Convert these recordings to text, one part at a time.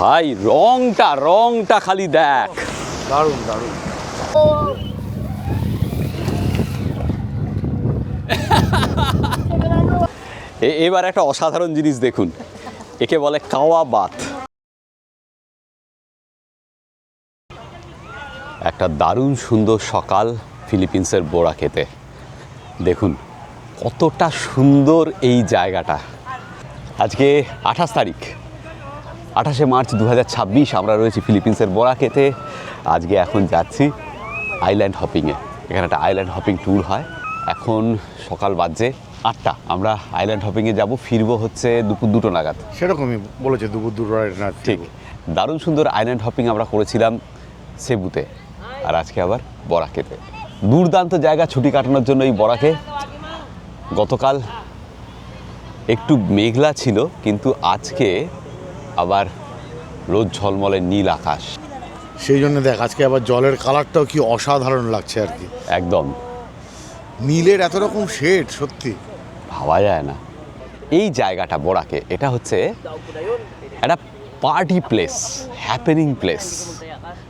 ভাই রংটা খালি দেখ, দারুণ দারুণ। এবার একটা অসাধারণ জিনিস দেখুন, একে বলে কাওয়া বাথ। একটা দারুণ সুন্দর সকাল ফিলিপিন্সের বোরাকেতে। দেখুন কতটা সুন্দর এই জায়গাটা। আজকে 28 তারিখ, 28শে মার্চ 2026। আমরা রয়েছি ফিলিপিন্সের বোরাকেতে। আজকে এখন যাচ্ছি আইল্যান্ড হপিংয়ে। এখানে একটা আইল্যান্ড হপিং ট্যুর হয়। এখন সকাল বাজে 8টা। আমরা আইল্যান্ড হপিংয়ে যাব, ফিরবো হচ্ছে দুপুর 2টো নাগাদ। সেরকমই বলেছে, দুপুর 2টোর নাগাদ। ঠিক, দারুণ সুন্দর আইল্যান্ড হপিং আমরা করেছিলাম সেবুতে, আর আজকে আবার বরাকেতে। দুর্দান্ত জায়গা ছুটি কাটানোর জন্য এই বরাকে। গতকাল একটু মেঘলা ছিল, কিন্তু আজকে আবার রোদ ঝলমলে নীল আকাশ। সেই জন্য দেখ আজকে আবার জলের কালারটাও কি অসাধারণ লাগছে আর কি। একদম নীলের এত রকম শেড, সত্যি ভাবা যায় না। এই জায়গাটা বরাকে, এটা হচ্ছে একটা পার্টি প্লেস, হ্যাপেনিং প্লেস।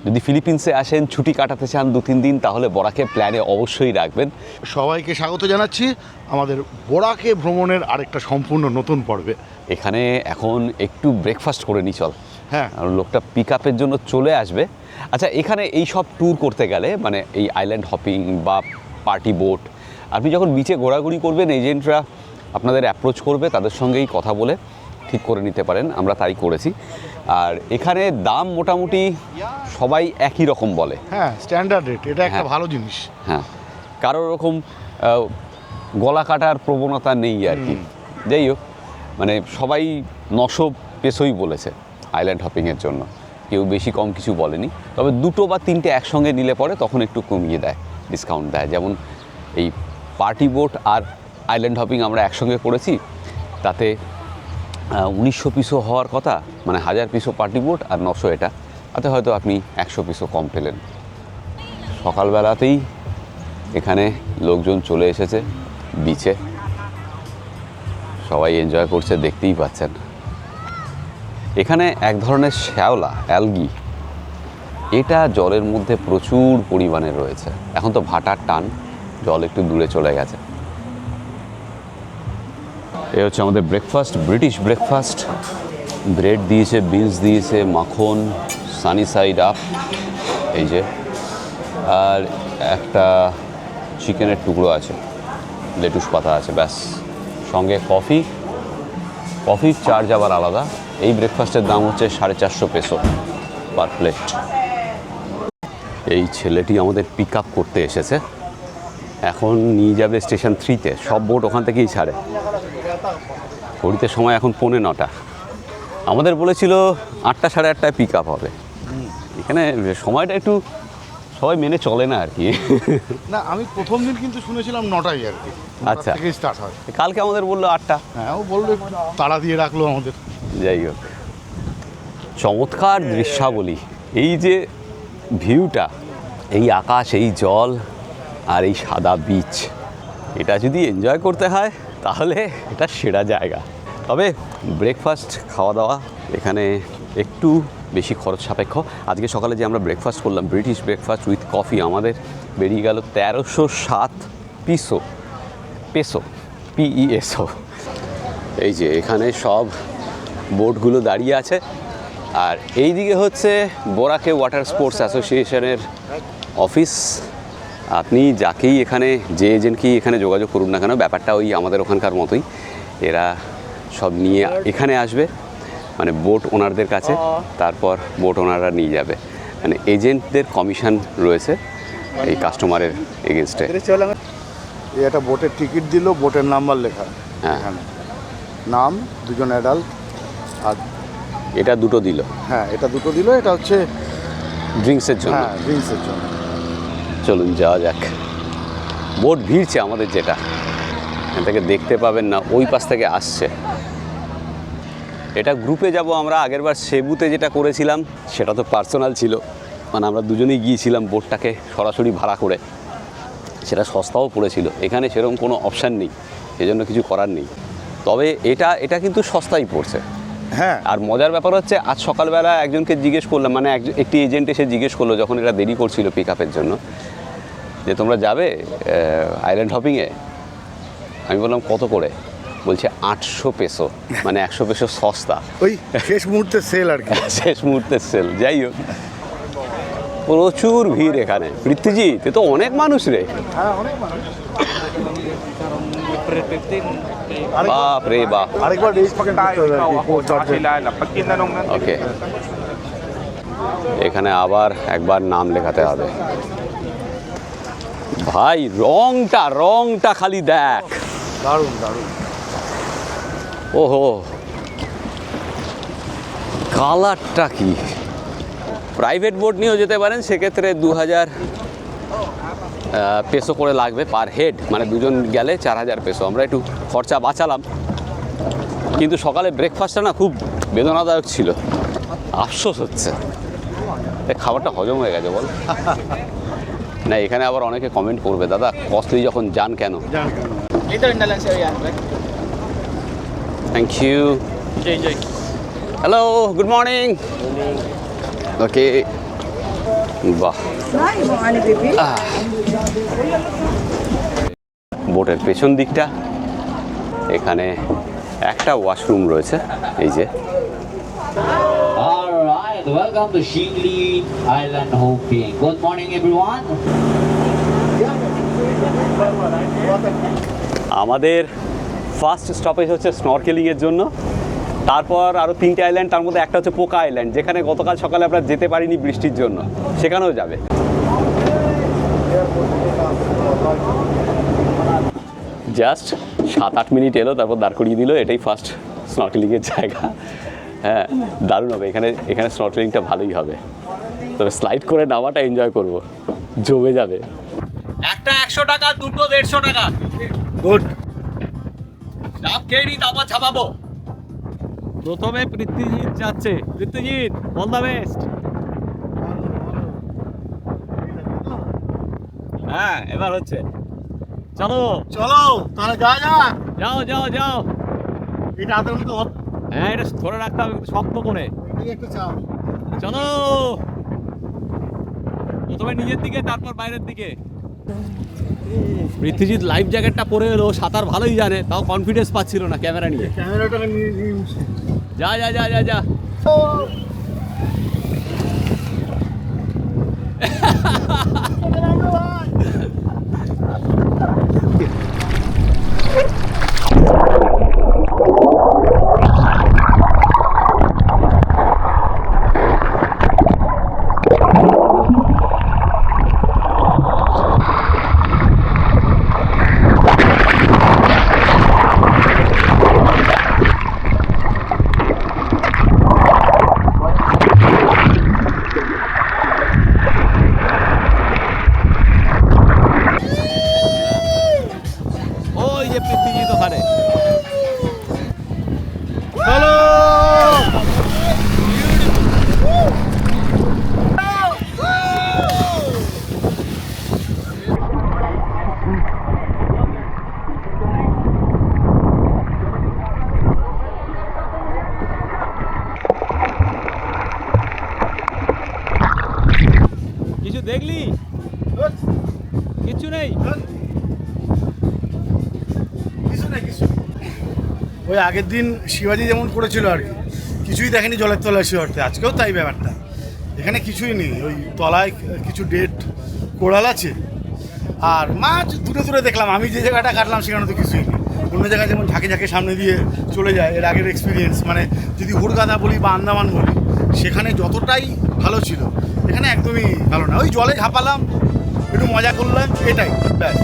যদি ফিলিপিন্সে আসেন, ছুটি কাটাতে চান 2-3 দিন, তাহলে বরাকে প্ল্যানে অবশ্যই রাখবেন। সবাইকে স্বাগত জানাচ্ছি আমাদের বোরাকে ভ্রমণের আরেকটা সম্পূর্ণ নতুন পর্বে। এখানে এখন একটু ব্রেকফাস্ট করে নি চল। হ্যাঁ, আর লোকটা পিক আপের জন্য চলে আসবে। আচ্ছা, এখানে এই সব ট্যুর করতে গেলে, মানে এই আইল্যান্ড হপিং বা পার্টি বোট, আপনি যখন বিচে ঘোরাঘুরি করবেন, এজেন্টরা আপনাদের অ্যাপ্রোচ করবে, তাদের সঙ্গেই কথা বলে ঠিক করে নিতে পারেন। আমরা তাই করেছি। আর এখানে দাম মোটামুটি সবাই একই রকম বলে। হ্যাঁ, স্ট্যান্ডার্ড রেট, এটা একটা হ্যাঁ। ভালো জিনিস। হ্যাঁ, কারো রকম গলা কাটার প্রবণতা নেই আর কি। যাই হোক, মানে সবাই 900 পেসোই বলেছে আইল্যান্ড হপিংয়ের জন্য, কেউ বেশি কম কিছু বলেনি। তবে 2টো বা 3টে একসঙ্গে নিলে পরে তখন একটু কমিয়ে দেয়, ডিসকাউন্ট দেয়। যেমন এই পার্টি বোট আর আইল্যান্ড হপিং আমরা একসঙ্গে করেছি, তাতে 1900 পিসও হওয়ার কথা, মানে 1000 পিসও পার্টি বোট আর 900 এটা, তাতে হয়তো আপনি 100 পিসও কম পেলেন। সকালবেলাতেই এখানে লোকজন চলে এসেছে বিচে, সবাই এনজয় করছে, দেখতেই পাচ্ছেন। এখানে এক ধরনের শ্যাওলা, অ্যালগি, এটা জলের মধ্যে প্রচুর পরিমাণে রয়েছে। এখন তো ভাটার টান, জল একটু দূরে চলে গেছে। এ হচ্ছে আমাদের ব্রেকফাস্ট, ব্রিটিশ ব্রেকফাস্ট। ব্রেড দিয়েছে, বিনস দিয়েছে, মাখন, সানি সাইড আপ, এই যে, আর একটা চিকেনের টুকরো আছে, লেটুস পাতা আছে, ব্যাস। সঙ্গে কফি চার্জ আবার আলাদা। এই ব্রেকফাস্টের দাম হচ্ছে 450 পেসো পার প্লেট। এই ছেলেটি আমাদের পিক আপ করতে এসেছে, এখন নিয়ে যাবে স্টেশন 3-তে। সব বোট ওখান থেকেই ছাড়ে। ঘড়িতে সময় এখন 9:45। আমাদের বলেছিল 8টা সাড়ে 8টায় পিক আপ হবে। এখানে সময়টা একটু সবাই মেনে চলে না আর কি। না, আমি প্রথম দিন কিন্তু শুনেছিলাম 9টায় আর কি। আচ্ছা, থেকেই স্টার্ট হয়। কালকে আমাদের বললো 8টা। হ্যাঁ, ও বললো তাড়া দিয়ে রাখলো আমাদের। যাই হোক, চমৎকার দৃশ্যাবলী। এই যে ভিউটা, এই আকাশ, এই জল আর এই সাদা বিচ, এটা যদি এনজয় করতে হয় তাহলে এটা সেরা জায়গা। তবে ব্রেকফাস্ট খাওয়া দাওয়া এখানে একটু বেশি খরচ সাপেক্ষ। আজকে সকালে যে আমরা ব্রেকফাস্ট করলাম, ব্রিটিশ ব্রেকফাস্ট উইথ কফি, আমাদের বেরিয়ে গেল 1307 পেসো, PESO। এই যে এখানে সব বোটগুলো দাঁড়িয়ে আছে, আর এই দিকে হচ্ছে বোরাকে ওয়াটার স্পোর্টস অ্যাসোসিয়েশনের অফিস। আপনি যাকেই এখানে, যে এজেন্টকেই এখানে যোগাযোগ করুন না কেন, ব্যাপারটা ওই আমাদের ওখানকার মতোই। এরা সব নিয়ে এখানে আসবে, মানে বোট ওনারদের কাছে, তারপর বোট ওনাররা নিয়ে যাবে। মানে এজেন্টদের কমিশন রয়েছে এই কাস্টমারের এগেনস্টে। এই একটা বোটের টিকিট দিল, বোটের নাম্বার লেখা। হ্যাঁ, এখানে নাম, 2জন অ্যাডাল্ট, আর এটা 2টো দিল। হ্যাঁ, এটা 2টো দিল। এটা হচ্ছে ড্রিঙ্কসের জন্য। হ্যাঁ, ড্রিঙ্কসের জন্য। চলুন যাওয়া যাক। বোট ভিড়ছে আমাদের, যেটা এখান থেকে দেখতে পাবেন না, ওই পাশ থেকে আসছে। এটা গ্রুপে যাব আমরা। আগেরবার সেবুতে যেটা করেছিলাম সেটা তো পার্সোনাল ছিল, মানে আমরা দুজনেই গিয়েছিলাম বোটটাকে সরাসরি ভাড়া করে, সেটা সস্তাও পড়েছিল। এখানে সেরকম কোনো অপশান নেই, সেজন্য কিছু করার নেই। তবে এটা কিন্তু সস্তাই পড়ছে, হ্যাঁ। আর মজার ব্যাপার হচ্ছে আজ সকালবেলা একজনকে জিজ্ঞেস করলাম, মানে একটি এজেন্ট এসে জিজ্ঞেস করলো যখন এরা দেরি করছিল পিক আপের জন্য, যে তোমরা যাবে আইল্যান্ড হপিংয়ে? আমি বললাম কত করে? বলছে 800 পেসো, মানে 100 পেসো সস্তা। ওই শেষ মুহূর্তে সেল আর কি। শেষ মুহূর্তের সেল। যাই হোক, প্রচুর ভিড় এখানে। পৃথ্বীজিৎ, এ তো অনেক মানুষ রে। হ্যাঁ, অনেক মানুষ। বাপ রে বাপ। আরেকবার রেস পাকেট ওকে, এখানে আবার একবার নাম লেখাতে হবে। ভাই রংটা খালি দেখ, দারুণ দারুণ। ওহো, কালারটা কি! প্রাইভেট বোট নিয়েও যেতে পারেন, সেক্ষেত্রে 2000 পেসো করে লাগবে পার হেড, মানে দুজন গেলে 4000 পেসো। আমরা একটু খরচা বাঁচালাম, কিন্তু সকালে ব্রেকফাস্টটা না খুব বেদনাদায়ক ছিল। আফসোস হচ্ছে, এই খাবারটা হজম হয়ে গেছে বল। না, এখানে আবার অনেকে কমেন্ট করবে, দাদা কস্টলি যখন যান কেন? Thank you. Hello, good morning. Okay, বাহ। বোটের পেছন দিকটা, এখানে একটা ওয়াশরুম রয়েছে, এই যে। All right, welcome to Shingli Island Hopping. Good morning, everyone. আমাদের ফার্স্ট স্টপেজ হচ্ছে স্নরকেলিংয়ের জন্য, তারপর আরও 3টে আইল্যান্ড, তার মধ্যে একটা হচ্ছে পোকা আইল্যান্ড, যেখানে গতকাল সকালে আমরা যেতে পারিনি বৃষ্টির জন্য, সেখানেও যাবে। জাস্ট 7-8 মিনিট এলো, তারপর দাঁড় করিয়ে দিল। এটাই ফার্স্ট স্নরকেলিংয়ের জায়গা। হ্যাঁ, দারুণ হবে এখানে স্নরকেলিংটা ভালোই হবে, তবে স্লাইড করে নামাটা এনজয় করব, জমে যাবে। একটা 100 টাকা, দুটো 150 টাকা। গুড। চাপ খেয়ে নি, তারপর ছাপাবো। প্রথমে পৃথ্বীজিৎ যাচ্ছে। Prithwijit, all the best. হ্যাঁ, এবার হচ্ছে। চলো চলো তাহলে যা যা। যাও যাও যাও। এটা আদর মতো হ্যাঁ, এটা ধরে রাখতে হবে শক্ত করে। একটু চাও। চলো, প্রথমে নিজের দিকে, তারপর বাইরের দিকে। পৃথ্বীজিৎ লাইফ জ্যাকেটটা পরে এলো, সাঁতার ভালোই জানে, তাও কনফিডেন্স পাচ্ছিল না ক্যামেরা নিয়ে। ক্যামেরাটা নিয়ে যা যা যা যা যা। ওই যে পৃথ্বীজিৎ ওখানে। চলো। কিছু দেখলি? কিছু নেই। কিছু না কিছু। ওই আগের দিন শিবাজি যেমন করেছিল আর কি, কিছুই দেখেনি জলের তলায় শিওরতে। আজকেও তাই ব্যাপারটা, এখানে কিছুই নেই। ওই তলায় কিছু ডেট কোড়াল আছে, আর মাছ দূরে দূরে দেখলাম। আমি যে জায়গাটা কাটলাম সেখানে তো কিছুই নেই। অন্য জায়গায় যেমন ঝাঁকে ঝাঁকে সামনে দিয়ে চলে যায়, এর আগের এক্সপিরিয়েন্স, মানে যদি হুড়গাদা বলি বা আন্দামান বলি, সেখানে যতটাই ভালো ছিল এখানে একদমই ভালো না। ওই জলে ঝাঁপালাম, একটু মজা করলাম, এটাই ব্যাস।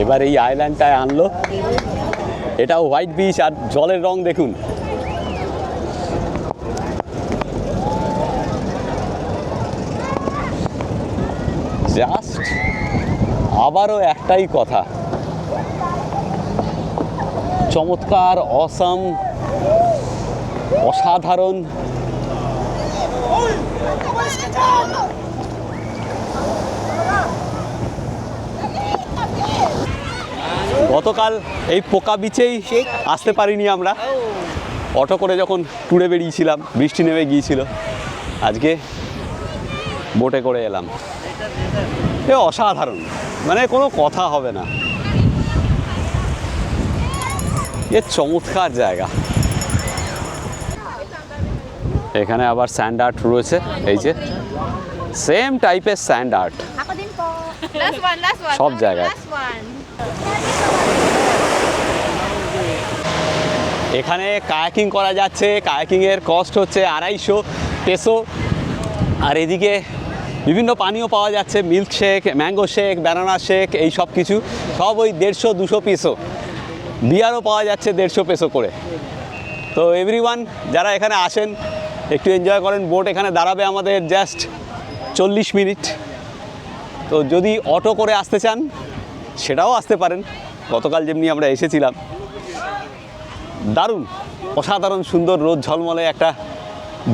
এবার এই আইল্যান্ডটায় আনলো, এটাও হোয়াইট বিচ, আর জলের রং দেখুন। আবারও একটাই কথা, চমৎকার, অসাম, অসাধারণ। গতকাল এই পোকা বিচেই আসতে পারিনি আমরা, অটো করে যখন ট্যুরে বেরিয়েছিলাম বৃষ্টি নেমে গিয়েছিল, আজকে বোটে করে এলাম। এ অসাধারণ, মানে কোনো কথা হবে না, এ চমৎকার জায়গা। এখানে আবার স্যান্ড আর্ট রয়েছে, এই যে সেম টাইপের sand art Ako din po. Last one, last one. সব জায়গায়। Last one. এখানে কায়াকিং করা যাচ্ছে, কায়াকিংয়ের কস্ট হচ্ছে 250 পেসো। আর এদিকে বিভিন্ন পানীয় পাওয়া যাচ্ছে, milk shake, mango shake, banana shake, এই সব কিছু সব ওই 150-200 পেসো। বিয়ারও পাওয়া যাচ্ছে 150 পেসো করে। তো এভরিওয়ান যারা এখানে আসেন একটু এনজয় করেন। বোট এখানে দাঁড়াবে আমাদের জাস্ট 40 মিনিট। তো যদি অটো করে আসতে চান সেটাও আসতে পারেন, গতকাল যেমনি আমরা এসেছিলাম। দারুণ, অসাধারণ সুন্দর, রোদ ঝলমলে একটা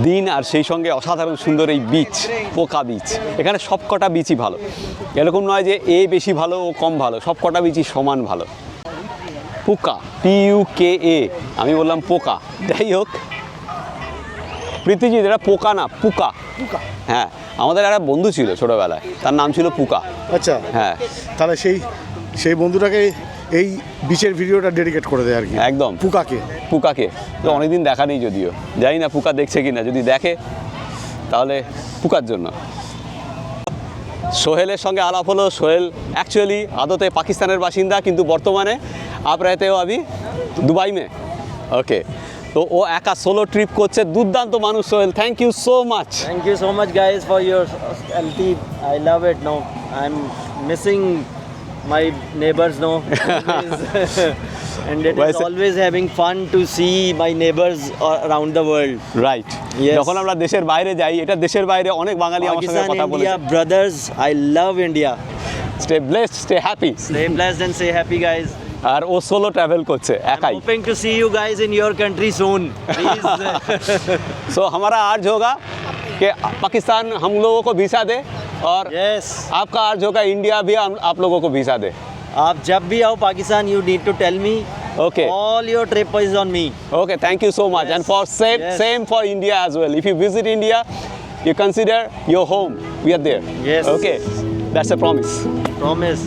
দিন, আর সেই সঙ্গে অসাধারণ সুন্দর এই বিচ, পোকা বিচ। এখানে সব কটা বিচই ভালো, এরকম নয় যে এ বেশি ভালো ও কম ভালো, সব কটা বিচই সমান ভালো। পোকা, PUKA, আমি বললাম পোকা, যাই হোক। প্রীতিজিৎ, এটা পোকা না, পুকা। হ্যাঁ, আমাদের একটা বন্ধু ছিল ছোটোবেলায়, তার নাম ছিল পুকা। আচ্ছা, হ্যাঁ তাহলে সেই বন্ধুটাকে এই বিচের ভিডিওটা ডেডিকেট করে দেয় আর কি, একদম। পুকাকে। পুকাকে তো অনেকদিন দেখা নেই, যদিও জানি না পুকা দেখছে কি না, যদি দেখে তাহলে পুকার জন্য। সোহেলের সঙ্গে আলাপ হলো। সোহেল অ্যাকচুয়ালি আদতে পাকিস্তানের বাসিন্দা, কিন্তু বর্তমানে আপ রেহতে হো আভি দুবাই মে। ওকে, তো ও একা সোলো ট্রিপ করছে, দুর্দান্ত মানুষ Sohel, thank you so much. Thank you so much, guys, for your hospitality. I love it. No, I'm missing my neighbors. No, and it is Why is it- always having fun to see my neighbors around the world. Right, Yes. যখন আমরা দেশের বাইরে যাই, এটা দেশের বাইরে অনেক বাঙালি আমার সঙ্গে Pakistan, কথা বলেছে। India, brothers. I love India. Stay blessed, stay happy. Stay blessed and stay happy, guys. আর ও সোলো ট্রাভেল করছে একাই। Hoping to see you guys in your country soon. Please. सो हमारा अर्ज होगा कि पाकिस्तान हम लोगों को वीज़ा दे, और Yes. आपका अर्ज होगा इंडिया भी आप लोगों को वीज़ा दे। आप जब भी आओ Pakistan, you need to tell me. Okay. All your trip is on me. Okay, thank you so much. Yes. And for Yes. same for India as well. If you visit India, you consider your home. We are there. Yes. Okay, that's a promise. Promise.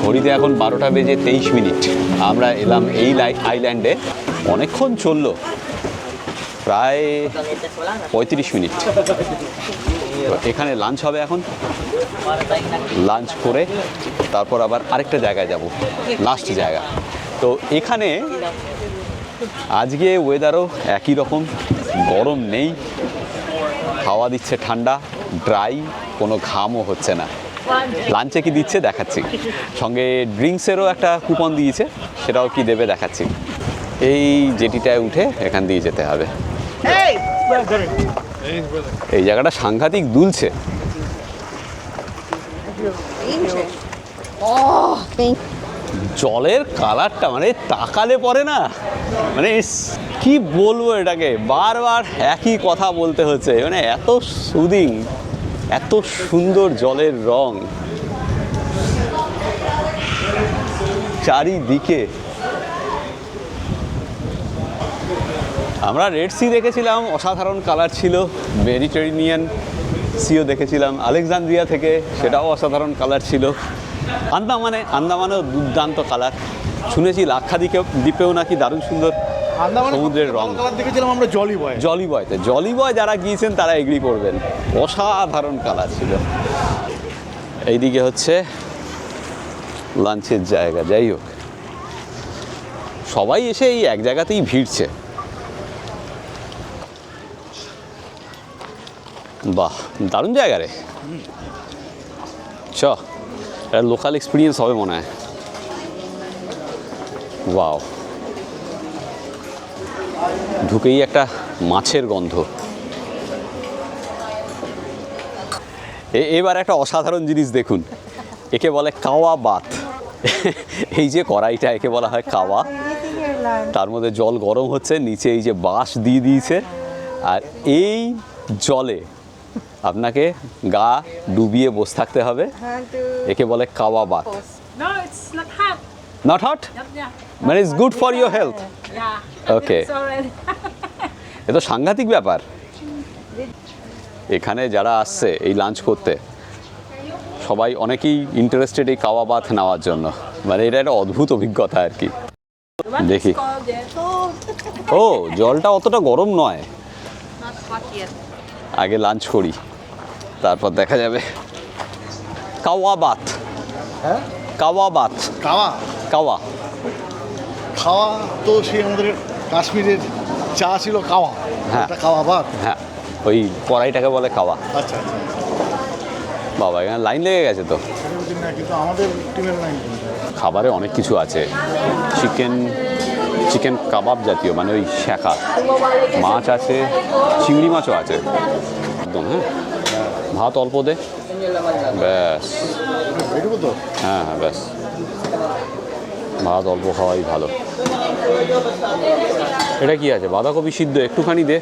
ঘড়িতে এখন 12টা বেজে 23 minute. আমরা এলাম এই আইল্যান্ডে, অনেকক্ষণ চললো, প্রায় 35 মিনিট। তো এখানে লাঞ্চ হবে এখন, লাঞ্চ করে তারপর আবার আরেকটা জায়গায় যাব, লাস্ট জায়গা। তো এখানে আজকে ওয়েদারও একই রকম, গরম নেই, হাওয়া দিচ্ছে ঠান্ডা, ড্রাই, কোনো ঘামও হচ্ছে না। লাঞ্চে কি দিচ্ছে দেখাচ্ছি, সঙ্গে ড্রিঙ্কসেরও একটা কুপন দিয়েছে, সেটাও কি দেবে দেখাচ্ছি। এই জেটিটায় উঠে এখান দিয়ে যেতে হবে। এই জায়গাটা সাংঘাতিক দুলছে। জলের কালারটা মানে তাকালে পরে না, মানে কি বলবো এটাকে, বারবার একই কথা বলতে হচ্ছে, মানে এত সুদিং, এত সুন্দর জলের রং চারিদিকে। আমরা রেড সি দেখেছিলাম, অসাধারণ কালার ছিল। মেডিটেরিনিয়ান সিও দেখেছিলাম আলেকজান্দ্রিয়া থেকে, সেটাও অসাধারণ কালার ছিল। আন্দামানেও দুর্দান্ত কালার। শুনেছি লাক্ষাদ্বীপে দ্বীপেও নাকি দারুণ সুন্দর সমুদ্রের রং। কালার দেখেছিলাম আমরা জলি বয় যারা গিয়েছেন তারা এগ্রি করবেন, অসাধারণ কালার ছিল। এইদিকে হচ্ছে লাঞ্চের জায়গা। যাই হোক, সবাই এসে এই এক জায়গাতেই ভিড়ছে। বাহ, দারুণ জায়গা রে। এটা লোকাল এক্সপিরিয়েন্স হবে মনে হয়। ওয়াও, ঢুকেই একটা মাছের গন্ধ। এবার একটা অসাধারণ জিনিস দেখুন, একে বলে কাওয়া বাত। এই যে কড়াইটা, একে বলা হয় কাওয়া। তার মধ্যে জল গরম হচ্ছে, নিচে এই যে বাঁশ দিয়ে দিয়েছে, আর এই জলে আপনাকে গা ডুবিয়ে বসে থাকতে হবে। একে বলে কাওয়া Baat. No, it's not hot. Not hot, Yeah. মানে it's good for your health. Yeah. Okay. It's already. এ তো সাংঘাতিক ব্যাপার। এখানে যারা আসছে এই লাঞ্চ করতে, সবাই অনেকেই ইন্টারেস্টেড এই কাওয়া বাথ নেওয়ার জন্য। মানে এটা একটা অদ্ভুত অভিজ্ঞতা আর কি। What is দেখি। called the ও, জলটা অতটা গরম নয়। Not hot yet. আগে লাঞ্চ করি, তারপর দেখা যাবে। কাওয়া বাথ, হ্যাঁ, কাওয়া বাথ, কাওয়া কাওয়া। খাওয়া তো সেই আমাদের কাশ্মীরের চা ছিল কাওয়া। হ্যাঁ। এটা কাওয়া ভাত। হ্যাঁ, ওই কড়াইটাকে বলে কাওয়া। আচ্ছা আচ্ছা, বাবা, এখানে লাইন লেগে গেছে তো। সেটা বুঝি না, কিন্তু আমাদের টিমের লাইন। খাবারে অনেক কিছু আছে। চিকেন কাবাব জাতীয়, মানে ওই শেখা মাছ আছে, চিংড়ি মাছও আছে একদম। হ্যাঁ, ভাত অল্প দে, ব্যাস। এটুকু তো। হ্যাঁ হ্যাঁ, ব্যাস, ভাত অল্প খাওয়াই ভালো। এটা কি আছে? বাঁধাকপি সিদ্ধ একটুখানি দে,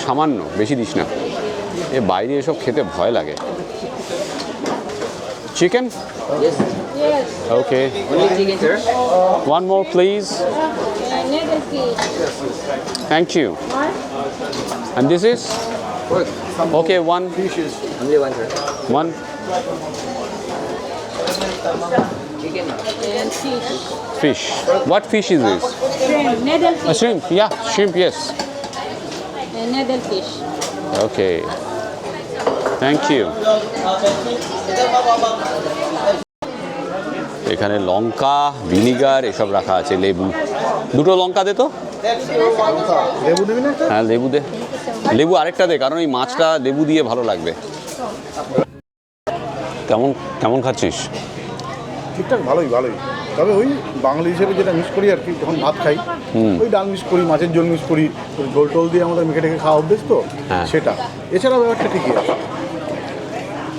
সামান্য, বেশি দিস না। এ বাইরে এসব খেতে ভয় লাগে। Chicken? yes. Okay, Only chicken, sir. one more please. Thank you. And this is? Okay, one. Only one, sir. One. Chicken. And fish. Fish. What fish is this? Shrimp, needle fish, Shrimp. Yeah, shrimp, yes. and needle fish. Okay. Thank you. এখানে লঙ্কা, vinegar এসব রাখা আছে, লেবু। দুটো লঙ্কা দে তো। লেবু দিবি না? হ্যাঁ, লেবু দে। লেবু আরেকটা দে, কারণ এই মাছটা লেবু দিয়ে ভালো লাগবে। কেমন কেমন খাচ্ছিস? ঠিকঠাক, ভালোই। তবে ওই বাঙালি হিসেবে যেটা মিস করি আর কি, যখন ভাত খাই ওই ডাল মিস করি, মাছের ঝোল মিস করি, ওই ঝোল টোল দিয়ে আমাদের মেখে টেখে খাওয়া অভ্যেস তো, হ্যাঁ। সেটা। এছাড়া ব্যাপারটা ঠিকই আছে।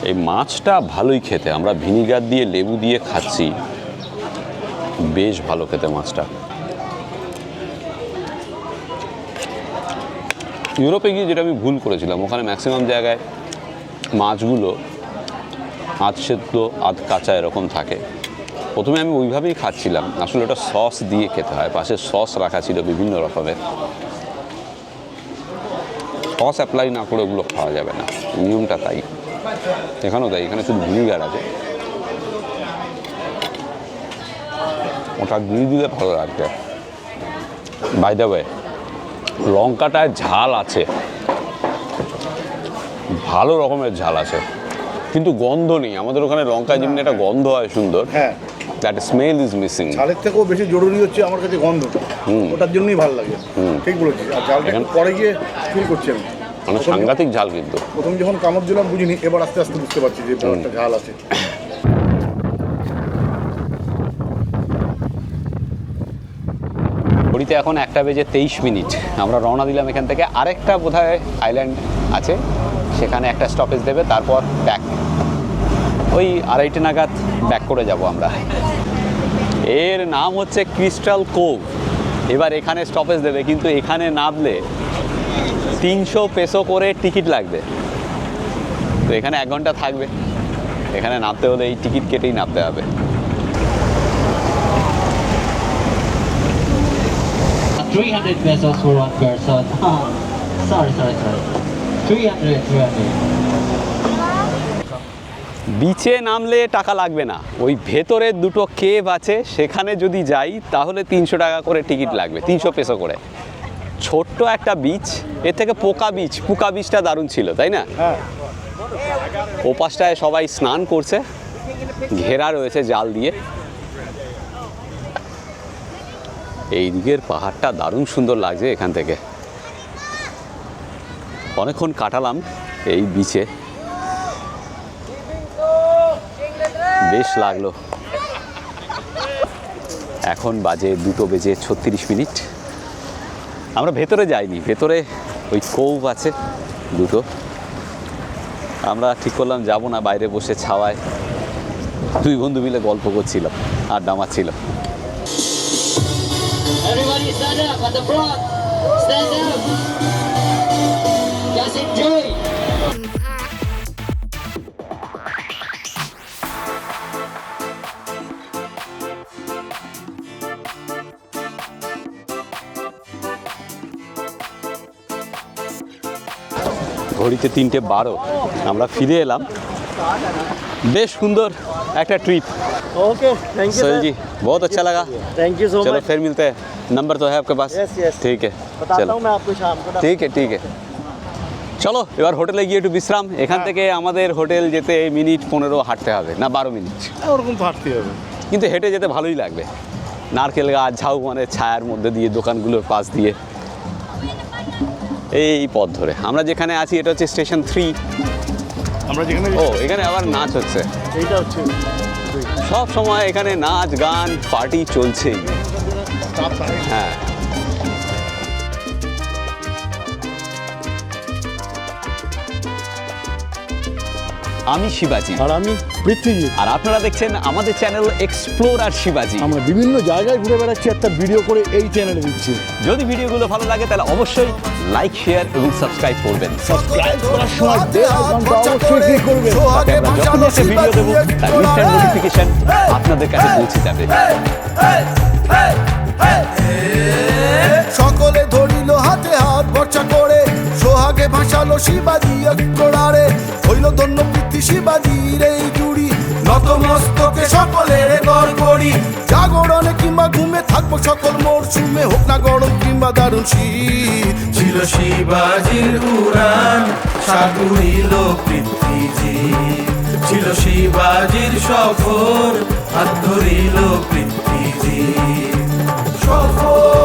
এই মাছটা ভালোই খেতে, আমরা ভিনিগার দিয়ে লেবু দিয়ে খাচ্ছি, বেশ ভালো খেতে মাছটা। ইউরোপে গিয়ে যেটা আমি ভুল করেছিলাম, ওখানে ম্যাক্সিমাম জায়গায় মাছগুলো আধ সেদ্ধ আধ কাঁচা এরকম থাকে। প্রথমে আমি ওইভাবেই খাচ্ছিলাম, আসলে ওটা সস দিয়ে খেতে হয়। পাশে সস রাখা ছিল বিভিন্ন রকমের। সস অ্যাপ্লাই না করে ওগুলো খাওয়া যাবে না, নিয়মটা তাই। এখানেও তাই, এখানে শুধু ভিনিগার আছে, ওটা দিয়ে দিলে ভালো লাগবে। বাই দ্য ওয়ে, লঙ্কাটায় ঝাল আছে, ভালো রকমের ঝাল আছে, কিন্তু গন্ধ নেই। আমাদের ওখানে লঙ্কা যেমনি একটা গন্ধ হয় সুন্দর, হ্যাঁ, দ্যাট স্মেল ইজ মিসিং। ঝালের থেকেও বেশি জরুরি হচ্ছে আমার কাছে গন্ধটা, ওটার জন্যই ভালো লাগে। ঠিক বলেছিস। আর ঝালটা একটু পরে গিয়ে ফিল করছি আমি। মানে সাংঘাতিক ঝাল কিন্তু। প্রথম যখন কামড় দিলাম বুঝিনি, এবার আস্তে আস্তে বুঝতে পারছি যে ব্যাপারটা ঝাল আছে। ঘড়িতে এখন 1:23। আমরা রওনা দিলাম এখান থেকে। আরেকটা বোধহয় আইল্যান্ড আছে, সেখানে একটা স্টপেজ দেবে, তারপর ব্যাক। ওই 2:30 নাগাদ ব্যাক করে যাব আমরা। এর নাম হচ্ছে ক্রিস্টাল কোভ। এবার এখানে স্টপেজ দেবে, কিন্তু এখানে নামলে 300 পেসো করে টিকিট লাগবে। তো এখানে 1 ঘন্টা থাকবে। এখানে নামতে হলে এই টিকিট কেটেই নামতে হবে। 300 pesos for one person. Sorry. 300. বিচে নামলে টাকা লাগবে না, ওই ভেতরে দুটো কেভ আছে, সেখানে যদি যাই তাহলে 300 টাকা করে টিকিট লাগবে, 300 পেসো করে। ছোট্ট একটা বিচ, এর থেকে পুকা বিচটা দারুণ ছিল, তাই না? ও পাশটায় সবাই স্নান করছে, ঘেরা রয়েছে জাল দিয়ে। এই দিকের পাহাড়টা দারুণ সুন্দর লাগছে এখান থেকে। অনেকক্ষণ কাটালাম এই বিচে, বেশ লাগলো। এখন বাজে 2:36। আমরা ভেতরে যাইনি, ভেতরে ওই কোভ আছে দুটো, আমরা ঠিক করলাম যাব না, বাইরে বসে ছাওয়ায় দুই বন্ধু মিলে গল্প করছিলাম, আড্ডা মারছিলাম। Everybody stand up at the front. Stand up. Just enjoy. ঘড়িতে 3:12, আমরা ফিরে এলাম। বেশ সুন্দর একটা trip. Okay thank you Sohel ji बहुत अच्छा लगा। थैंक यू सो चलो मच। फिर मिलते हैं, नंबर तो है आपके पास? Yes. ठीक है, बताता चलो हूँ मैं आपको शाम को। ঠিক আছে। চলো এবার হোটেলে গিয়ে একটু বিশ্রাম। এখান থেকে আমাদের হোটেল যেতে মিনিট 15 হাঁটতে হবে, না 12 মিনিট, ওরকম তো হাঁটতে হবে। কিন্তু হেঁটে যেতে ভালোই লাগবে। নারকেল গাছ, ঝাউবনের ছায়ার মধ্যে দিয়ে, দোকানগুলোর পাশ দিয়ে এই পথ ধরে। আমরা যেখানে আছি এটা হচ্ছে স্টেশন 3। আমরা যেখানে ও এখানে আবার নাচ হচ্ছে, এইটা হচ্ছে সব সময় এখানে নাচ গান পার্টি চলছেই। হ্যাঁ, আমি শিবাজি আর আমি পৃথ্বীজিৎ। আর আপনারা দেখছেন আমাদের চ্যানেল এক্সপ্লোরার শিবাজি। আমরা বিভিন্ন জায়গায় ঘুরে বেড়াচ্ছি, একটা ভিডিও করে এই চ্যানেলে দিচ্ছি। যদি ভিডিওগুলো ভালো লাগে তাহলে অবশ্যই লাইক, শেয়ার এবং সাবস্ক্রাইব করবেন। সাবস্ক্রাইব করার সময় বেল আইকনটা অবশ্যই ক্লিক করবেন, তাতে আমরা যখনই একটা ভিডিও দেবো তার ইনস্ট্যান্ট নোটিফিকেশন আপনাদের কাছে পৌঁছে যাবে। সকলে ধরিল হাতে হাত ভরসা করে, সোহাগে ভাসালো শিবাজি অক্ষরারে, হইল ধন্য পৃথ্বী শিবাজির এই জুড়ি, নতমস্তকে সকলের গড়গড়ি, জাগরণে কিংবা ঘুমে থাকবো সকল মরশুমে, হোক না গরম কিংবা দারুণ শীত, ছিল শিবাজির উড়ান সাগুরিল পৃথ্বীজি, ছিল শিবাজির সফর হাত ধরিল পৃথ্বীজি, সফর